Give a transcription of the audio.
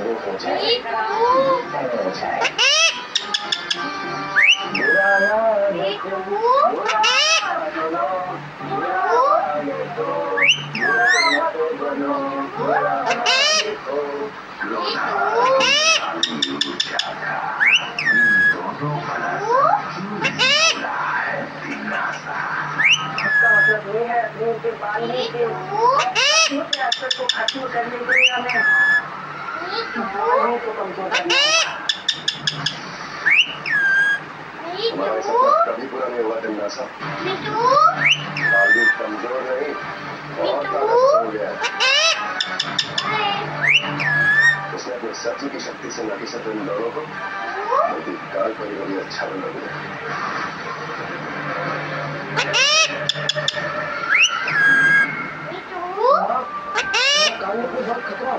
शुरू हो जाए मीठू हो जाए बुरा मीठू बुरा सुनो बुरा देखो बुरा मत बनो बुरा देखो रोना चालू जाता दोनों बना बोला है दिनासा इसका मतलब ये है अपने के बांधने के मुझे असर को खत्म करने के लिए हमें बांधने को कमजोर करना होगा तुम्हारा सपना कभी पूरा नहीं हुआ दिनासा बावजूद कमजोर नहीं बहुत ताकतवर हो गया उसने अपने सत्य की शक्ति से न कि सिर्फ इन दोनों को बल्कि काल को भी अच्छा बना दिया काल में बहुत खतरा